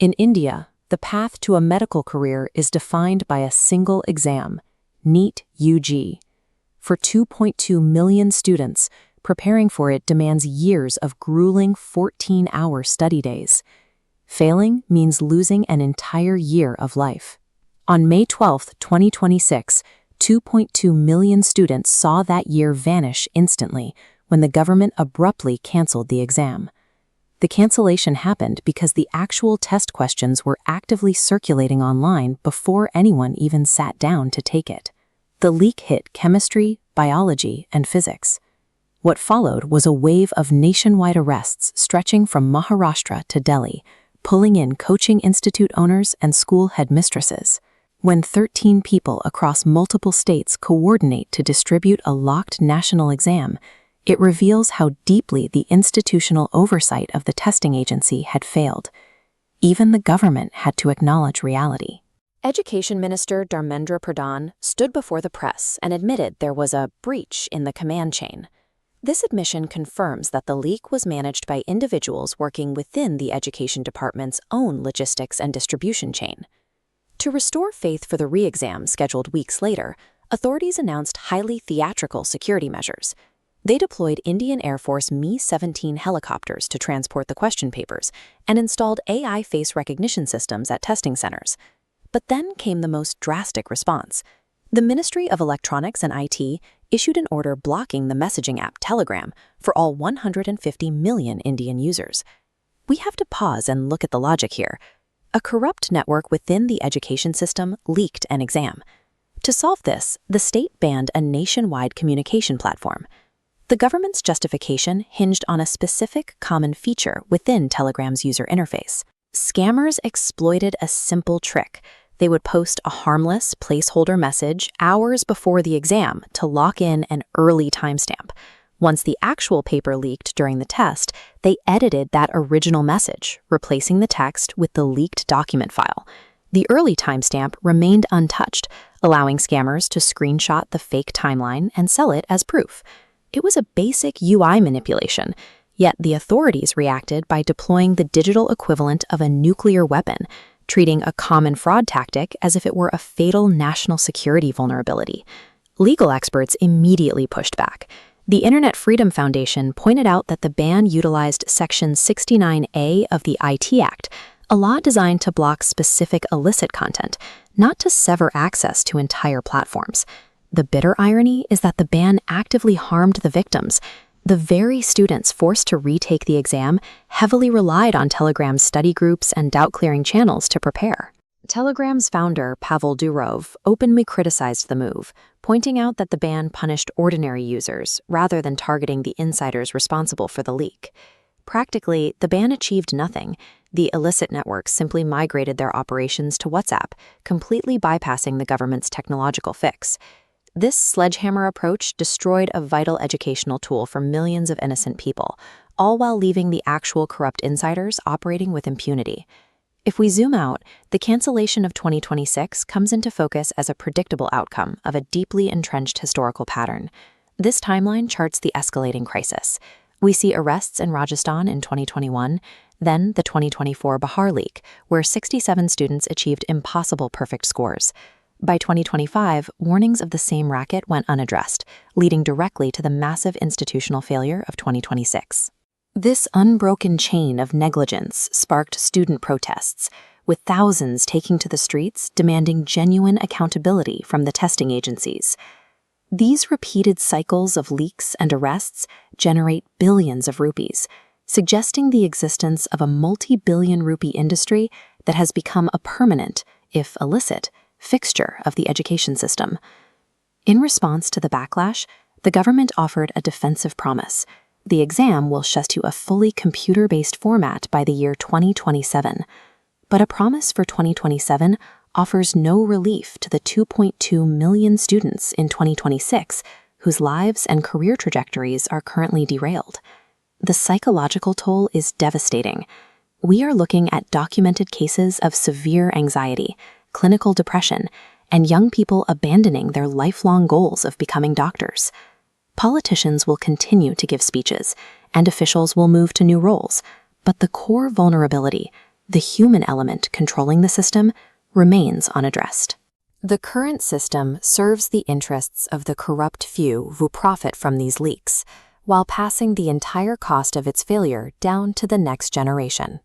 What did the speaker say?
In India, the path to a medical career is defined by a single exam, NEET UG. For 2.2 million students, preparing for it demands years of grueling 14-hour study days. Failing means losing an entire year of life. On May 12, 2026, 2.2 million students saw that year vanish instantly when the government abruptly canceled the exam. The cancellation happened because the actual test questions were actively circulating online before anyone even sat down to take it. The leak hit chemistry, biology, and physics. What followed was a wave of nationwide arrests stretching from Maharashtra to Delhi, pulling in coaching institute owners and school headmistresses. When 13 people across multiple states coordinate to distribute a locked national exam, it reveals how deeply the institutional oversight of the testing agency had failed. Even the government had to acknowledge reality. Education Minister Dharmendra Pradhan stood before the press and admitted there was a breach in the command chain. This admission confirms that the leak was managed by individuals working within the Education Department's own logistics and distribution chain. To restore faith for the re-exam scheduled weeks later, authorities announced highly theatrical security measures. They deployed Indian Air Force Mi-17 helicopters to transport the question papers and installed AI face recognition systems at testing centers. But then came the most drastic response. The Ministry of Electronics and IT issued an order blocking the messaging app Telegram for all 150 million Indian users. We have to pause and look at the logic here. A corrupt network within the education system leaked an exam. To solve this, the state banned a nationwide communication platform. The government's justification hinged on a specific common feature within Telegram's user interface. Scammers exploited a simple trick. They would post a harmless placeholder message hours before the exam to lock in an early timestamp. Once the actual paper leaked during the test, they edited that original message, replacing the text with the leaked document file. The early timestamp remained untouched, allowing scammers to screenshot the fake timeline and sell it as proof. It was a basic UI manipulation, yet the authorities reacted by deploying the digital equivalent of a nuclear weapon, treating a common fraud tactic as if it were a fatal national security vulnerability. Legal experts immediately pushed back. The Internet Freedom Foundation pointed out that the ban utilized Section 69A of the IT Act, a law designed to block specific illicit content, not to sever access to entire platforms. The bitter irony is that the ban actively harmed the victims. The very students forced to retake the exam heavily relied on Telegram's study groups and doubt-clearing channels to prepare. Telegram's founder, Pavel Durov, openly criticized the move, pointing out that the ban punished ordinary users rather than targeting the insiders responsible for the leak. Practically, the ban achieved nothing. The illicit networks simply migrated their operations to WhatsApp, completely bypassing the government's technological fix. This sledgehammer approach destroyed a vital educational tool for millions of innocent people, all while leaving the actual corrupt insiders operating with impunity. If we zoom out, the cancellation of 2026 comes into focus as a predictable outcome of a deeply entrenched historical pattern. This timeline charts the escalating crisis. We see arrests in Rajasthan in 2021, then the 2024 Baar leak, where 67 students achieved impossible perfect scores. By 2025, warnings of the same racket went unaddressed, leading directly to the massive institutional failure of 2026. This unbroken chain of negligence sparked student protests, with thousands taking to the streets demanding genuine accountability from the testing agencies. These repeated cycles of leaks and arrests generate billions of rupees, suggesting the existence of a multi-billion rupee industry that has become a permanent, if illicit, fixture of the education system. In response to the backlash, the government offered a defensive promise. The exam will shift to a fully computer-based format by the year 2027. But a promise for 2027 offers no relief to the 2.2 million students in 2026 whose lives and career trajectories are currently derailed. The psychological toll is devastating. We are looking at documented cases of severe anxiety, clinical depression, and young people abandoning their lifelong goals of becoming doctors. Politicians will continue to give speeches, and officials will move to new roles, but the core vulnerability, the human element controlling the system remains unaddressed. The current system serves the interests of the corrupt few who profit from these leaks, while passing the entire cost of its failure down to the next generation.